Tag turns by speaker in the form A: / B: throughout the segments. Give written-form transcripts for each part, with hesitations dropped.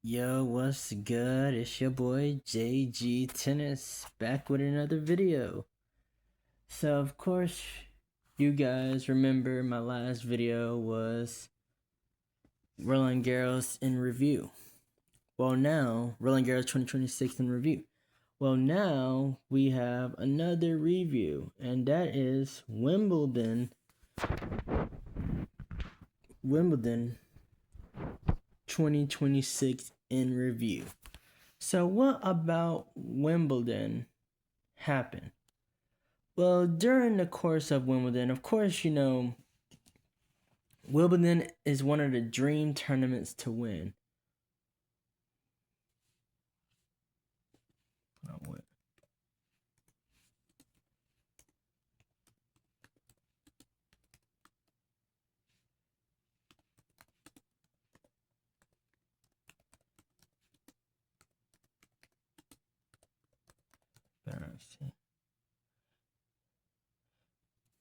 A: Yo, what's good? It's your boy JG Tennis back with another video. So, of course, you guys remember my last video was Roland Garros in review. Well, now, Roland Garros 2026 in review. Well, now we have another review, and that is Wimbledon 2026 in review. So, what about Wimbledon happened? Well, during the course of Wimbledon, of course, Wimbledon is one of the dream tournaments to win.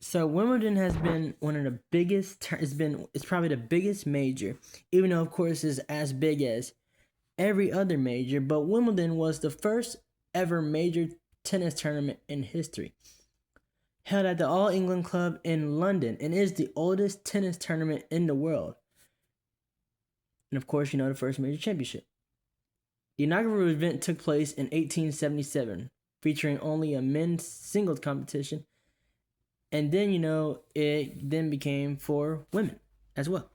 A: So Wimbledon has been one of the biggest. It's probably the biggest major, even though of course it's as big as every other major. But Wimbledon was the first ever major tennis tournament in history, held at the All England Club in London, and is the oldest tennis tournament in the world. And of course, the first major championship. The inaugural event took place in 1877, featuring only a men's singles competition. And then, it then became for women as well.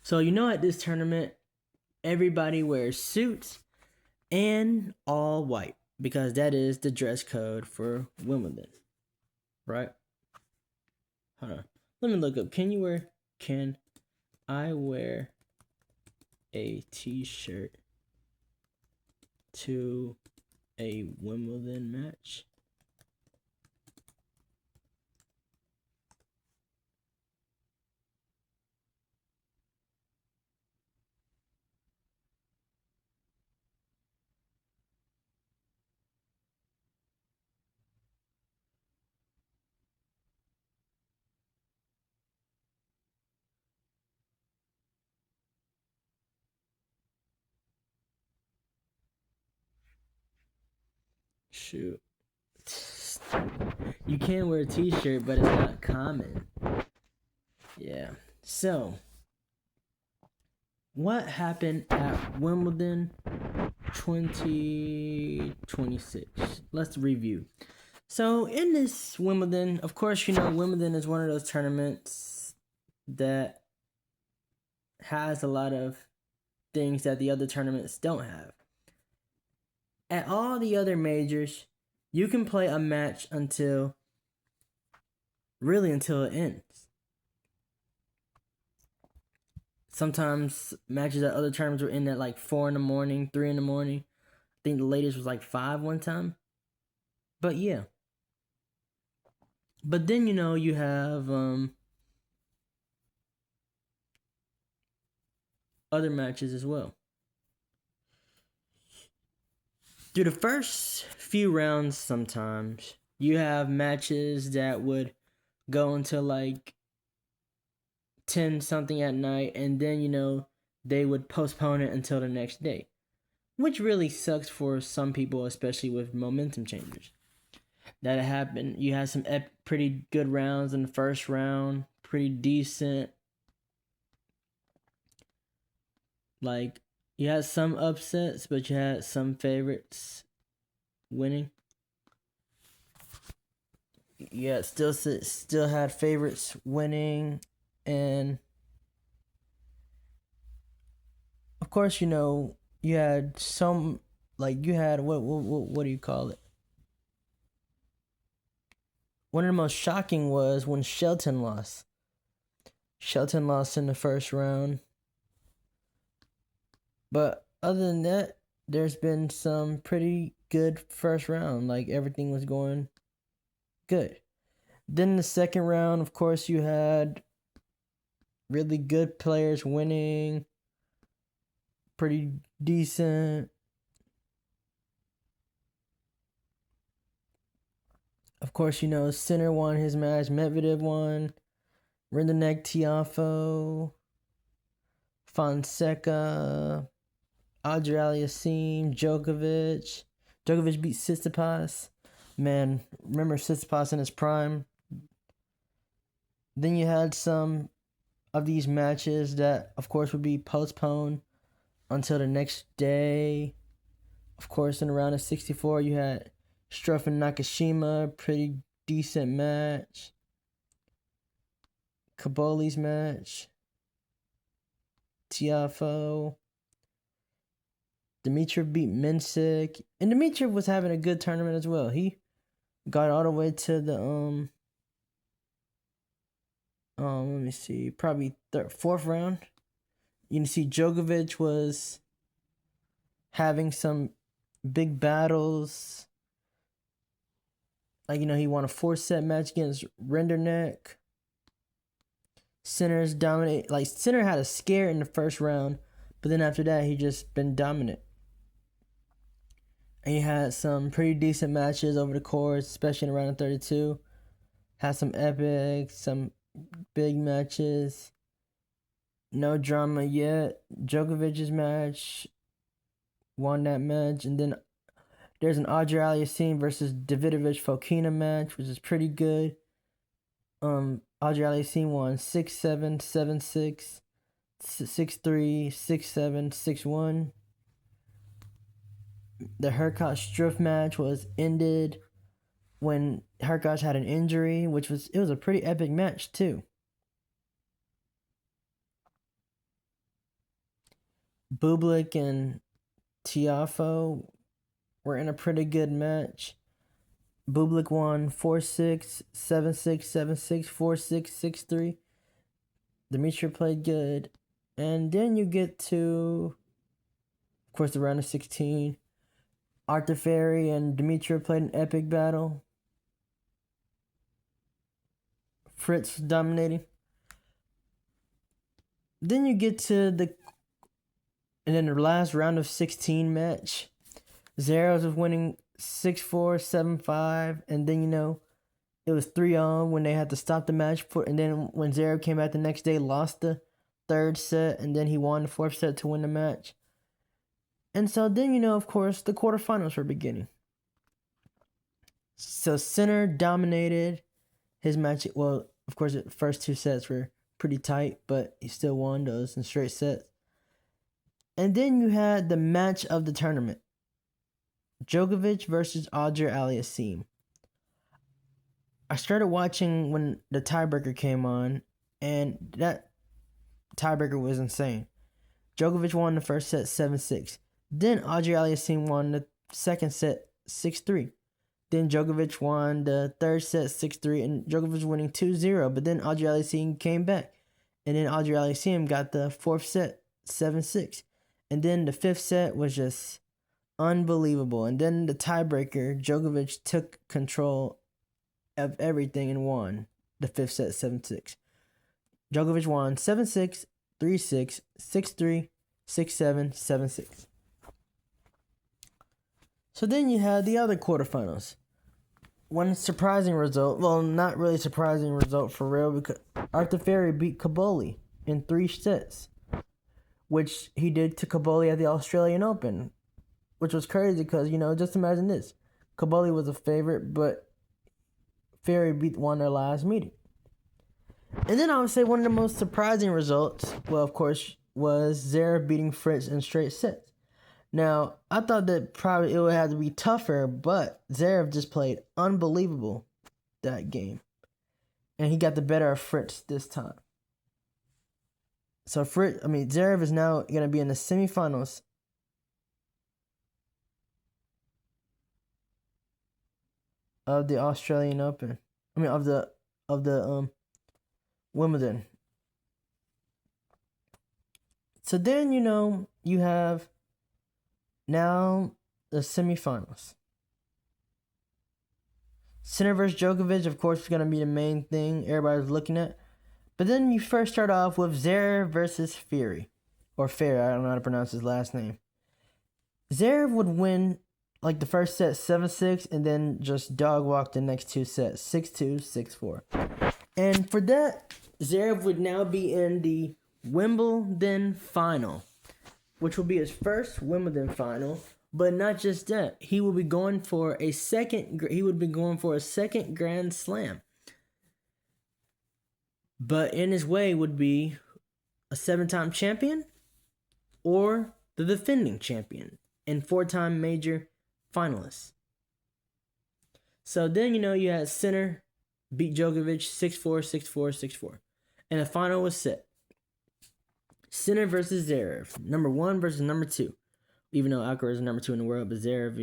A: So, at this tournament, everybody wears suits and all white because that is the dress code for Wimbledon, right? Hold on. Let me look up. Can I wear a t-shirt to a Wimbledon match? Shoot. You can wear a t-shirt, but it's not common. Yeah. So, what happened at Wimbledon 2026? Let's review. So, in this Wimbledon, of course, Wimbledon is one of those tournaments that has a lot of things that the other tournaments don't have. At all the other majors, you can play a match until it ends. Sometimes matches at other tournaments were in at like 4 in the morning, 3 in the morning. I think the latest was like 5 one time. But yeah. But then, you have other matches as well. Through the first few rounds, sometimes you have matches that would go until like 10 something at night, and then they would postpone it until the next day, which really sucks for some people, especially with momentum changers. That happened. You had some pretty good rounds in the first round, pretty decent. Like, you had some upsets, but you had some favorites winning. Yeah, still had favorites winning, and of course, you had some, like, you had what do you call it? One of the most shocking was when Shelton lost. Shelton lost in the first round. But other than that, there's been some pretty good first round. Like, everything was going good. Then the second round, of course, you had really good players winning. Pretty decent. Of course, Sinner won his match. Medvedev won. Rinderknech, Tiafoe, Fonseca. Aliassime, Djokovic. Djokovic beat Tsitsipas. Man, remember Tsitsipas in his prime? Then you had some of these matches that, of course, would be postponed until the next day. Of course, in the round of 64, you had Struff and Nakashima, pretty decent match. Kaboli's match. Tiafoe. Dimitrov beat Mensik. And Dimitrov was having a good tournament as well. He got all the way to the let me see, probably fourth round. You can see Djokovic was having some big battles. Like, he won a 4-set match against Rinderknecht. Sinner's dominate. Like, Sinner had a scare in the first round, but then after that, he just been dominant. And he had some pretty decent matches over the course, especially in the round of 32. Had some epic, some big matches. No drama yet. Djokovic's match won that match. And then there's an Andre Aliassime versus Davidovich Fokina match, which is pretty good. Andre Aliassime won 6-7, 7-6, 6-3, 6-7, 6-1. The Hurkacz Struff match was ended when Hurkacz had an injury, it was a pretty epic match too. Bublik and Tiafoe were in a pretty good match. Bublik won 4-6, 7-6, 7-6, 4-6, 6-3. Dimitrov played good. And then you get to, of course, the round of 16. Arthur Ferry and Dimitrov played an epic battle. Fritz dominating. Then you get to and then the last round of 16 match. Zverev was winning 6-4, 7-5, and then it was 3-0 when they had to stop the match and then when Zverev came back the next day, lost the third set, and then he won the fourth set to win the match. And so then, of course, the quarterfinals were beginning. So Sinner dominated his match. Well, of course, the first 2 sets were pretty tight, but he still won those in straight sets. And then you had the match of the tournament. Djokovic versus Andre Aliassime. I started watching when the tiebreaker came on, and that tiebreaker was insane. Djokovic won the first set 7-6. Then Andre Aliassime won the second set 6-3. Then Djokovic won the third set 6-3, and Djokovic winning 2-0. But then Andre Aliassime came back, and then Andre Aliassime got the fourth set 7-6. And then the fifth set was just unbelievable. And then the tiebreaker, Djokovic took control of everything and won the fifth set 7-6. Djokovic won 7-6, 3-6, 6-3, 6-7, 7-6. So then you had the other quarterfinals. One surprising result, well, not really surprising result for real, because Arthur Ferry beat Kaboli in 3 sets, which he did to Kaboli at the Australian Open, which was crazy because, just imagine this. Kaboli was a favorite, but Ferry won their last meeting. And then I would say one of the most surprising results, well, of course, was Zverev beating Fritz in straight sets. Now, I thought that probably it would have to be tougher, but Zverev just played unbelievable that game. And he got the better of Fritz this time. So Zverev is now going to be in the semifinals of the Australian Open. Of the Wimbledon. So then, you have now the semifinals. Sinner versus Djokovic, of course, is going to be the main thing everybody's looking at. But then you first start off with Zverev versus Ferry. Or Ferry, I don't know how to pronounce his last name. Zverev would win the first set 7-6 and then just dog walk the next 2 sets 6-2, 6-4. And for that, Zverev would now be in the Wimbledon final. which will be his first Wimbledon final. But not just that, he will be going for a second. He would be going for a second Grand Slam. But in his way would be a 7-time champion or the defending champion and 4-time major finalist. So then, you had Sinner beat Djokovic 6-4, 6-4, 6-4. And the final was set. Sinner versus Zverev. Number 1 versus number 2. Even though Alcaraz is number 2 in the world, but Zverev,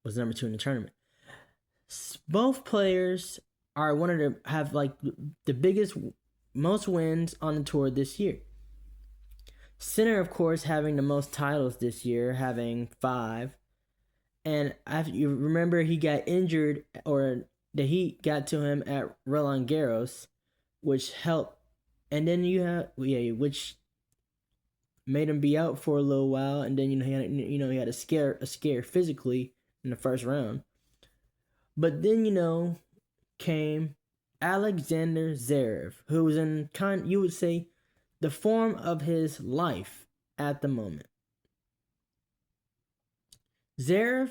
A: was number 2 in the tournament. Both players are have the biggest, most wins on the tour this year. Sinner, of course, having the most titles this year, having 5. And you remember he got injured, or the heat got to him at Roland Garros, which helped. And then which made him be out for a little while. And then he had a scare physically in the first round. But then came Alexander Zverev, who was in you would say the form of his life at the moment. Zverev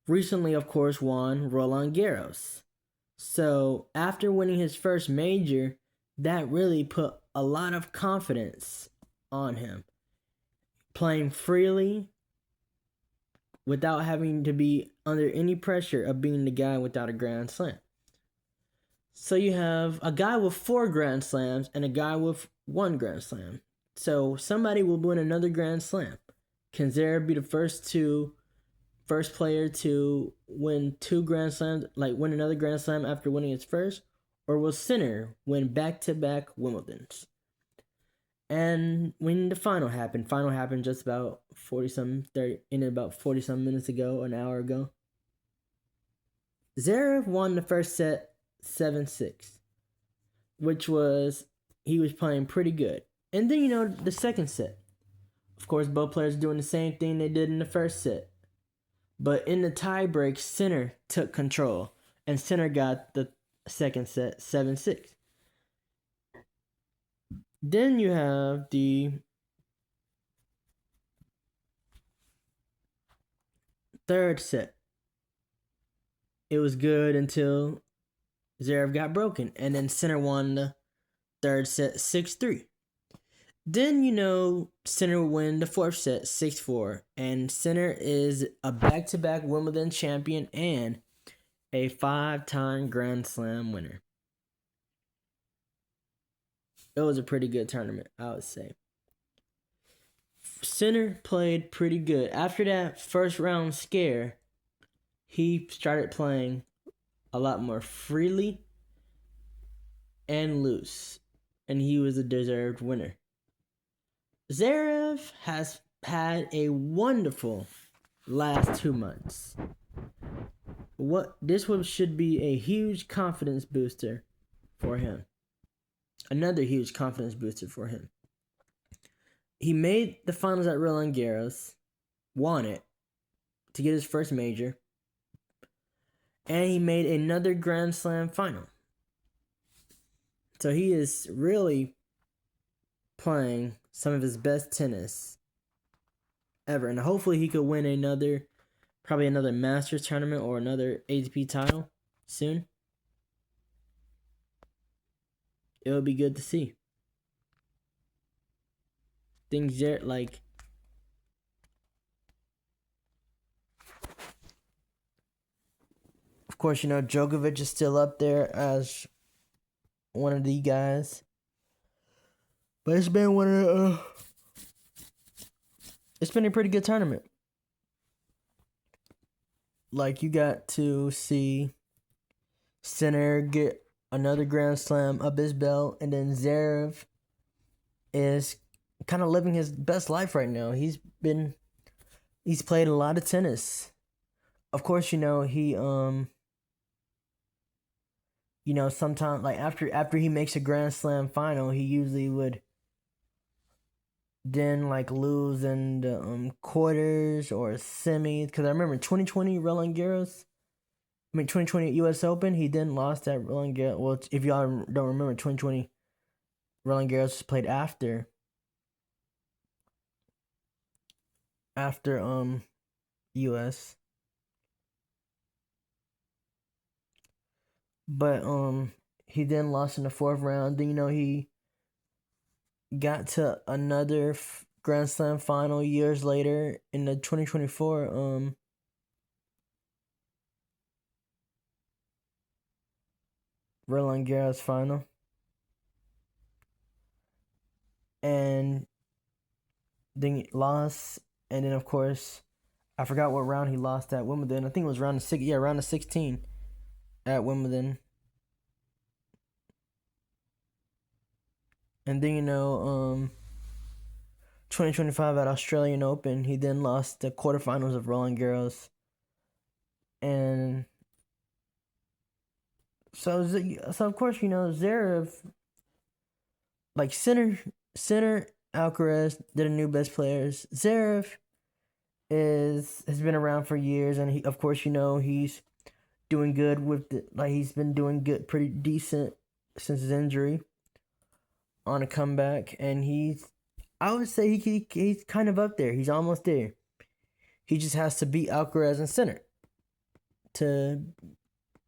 A: recently, of course, won Roland Garros. So after winning his first major, that really put a lot of confidence on him. Playing freely without having to be under any pressure of being the guy without a Grand Slam. So you have a guy with 4 Grand Slams and a guy with 1 Grand Slam. So somebody will win another Grand Slam. Can Zverev be the first player to win 2 Grand Slams, win another Grand Slam after winning his first? Or will Sinner win back-to-back Wimbledons? And when the final happened just about 40-some minutes ago, an hour ago. Zverev won the first set 7-6, which was, he was playing pretty good. And then, the second set. Of course, both players doing the same thing they did in the first set. But in the tiebreak, Sinner took control. And Sinner got the second set 7-6. Then you have the third set. It was good until Zverev got broken. And then Sinner won the third set 6-3. Then, Sinner would win the fourth set 6-4. And Sinner is a back-to-back Wimbledon champion and a 5-time Grand Slam winner. It was a pretty good tournament, I would say. Sinner played pretty good. After that first round scare, he started playing a lot more freely and loose. And he was a deserved winner. Zverev has had a wonderful last 2 months. This one should be a huge confidence booster for him. Another huge confidence booster for him. He made the finals at Roland Garros, won it to get his first major, and he made another Grand Slam final. So he is really playing some of his best tennis ever, and hopefully he could win probably another Masters tournament or another ATP title soon. It would be good to see. Things there, of course, Djokovic is still up there as one of the guys. But it's been it's been a pretty good tournament. You got to see Sinner get another Grand Slam up his belt, and then Zverev is kind of living his best life right now. He's played a lot of tennis. Of course, he sometimes after he makes a Grand Slam final, he usually would then lose in the quarters or semis. Because I remember 2020 Roland Garros. 2020 U.S. Open, he then lost at Roland Garros. Well, if y'all don't remember, 2020 Roland Garros was played after US. But he then lost in the fourth round. Then he got to another Grand Slam final years later in the 2024 Roland Garros final. And then he lost, and then of course I forgot what round he lost at Wimbledon. I think it was round of 16 at Wimbledon. And then 2025 at Australian Open, he then lost the quarterfinals of Roland Garros. And so of course Zverev, like center Alcaraz, they're the new best players. Zverev has been around for years, and he, of course, he's doing good with he's been doing good, pretty decent since his injury on a comeback, and I would say he's kind of up there. He's almost there. He just has to beat Alcaraz in center to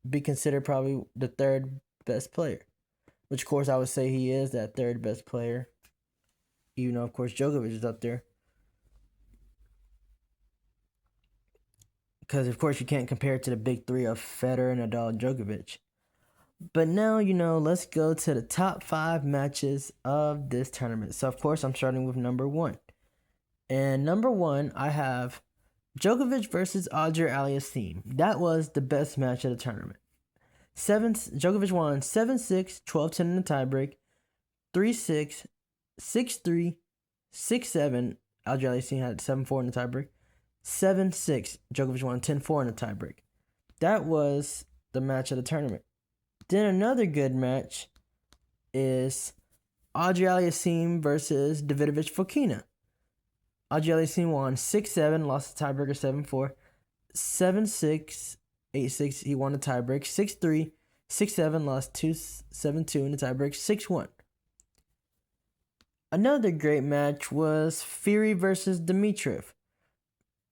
A: be considered probably the third best player, which of course I would say he is that third best player, even though of course Djokovic is up there. Because of course you can't compare it to the big three of Federer, Nadal, Djokovic. But now, let's go to the top 5 matches of this tournament. So of course I'm starting with number 1. And number 1, I have Djokovic versus Auger Aliassime. That was the best match of the tournament. Djokovic won 7-6, 12-10 in the tiebreak, 3-6, 6-3, 6-7. Auger Aliassime had 7-4 in the tiebreak. 7-6. Djokovic won 10-4 in the tiebreak. That was the match of the tournament. Then another good match is Auger Aliassime versus Davidovich Fokina. Auger Aliassime won 6-7, lost the tiebreaker 7-4. 7-6, 8-6, he won the tiebreak. 6-3, 6-7, lost 7-2 in the tiebreak. 6-1. Another great match was Fury versus Dimitrov.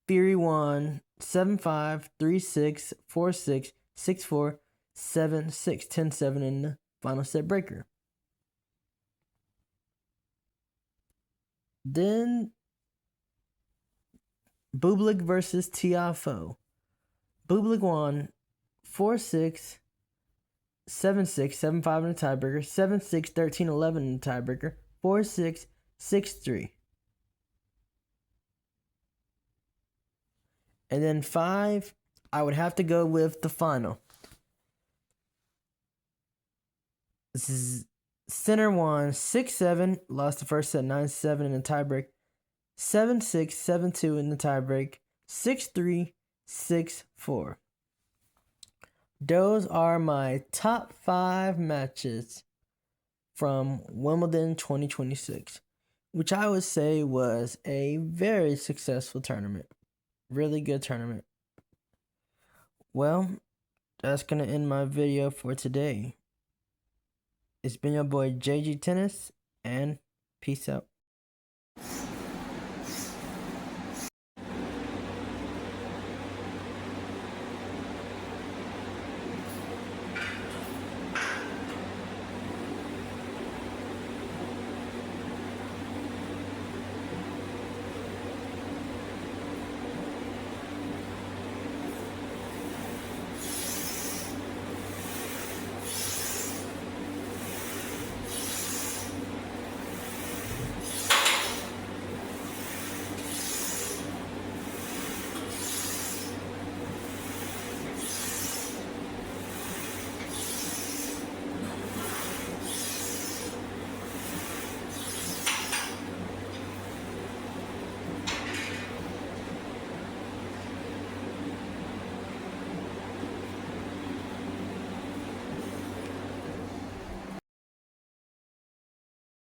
A: Fury won 7-5, 3-6, 4-6, 6-4, 7-6, 10-7 in the final set breaker. Then Bublik versus Tiafoe. Bublik won 4-6, 7-6, 7-5 in the tiebreaker, 7-6, 13-11 in the tiebreaker, 4-6, 6-3. And then 5, I would have to go with the final. Sinner won 6-7, lost the first set 9-7 in the tiebreak, 7-6, 7-2 in the tiebreak, 6-3, 6-4. Those are my top 5 matches from Wimbledon 2026, which I would say was a very successful tournament. Really good tournament. Well, that's going to end my video for today. It's been your boy JG Tennis, and peace out.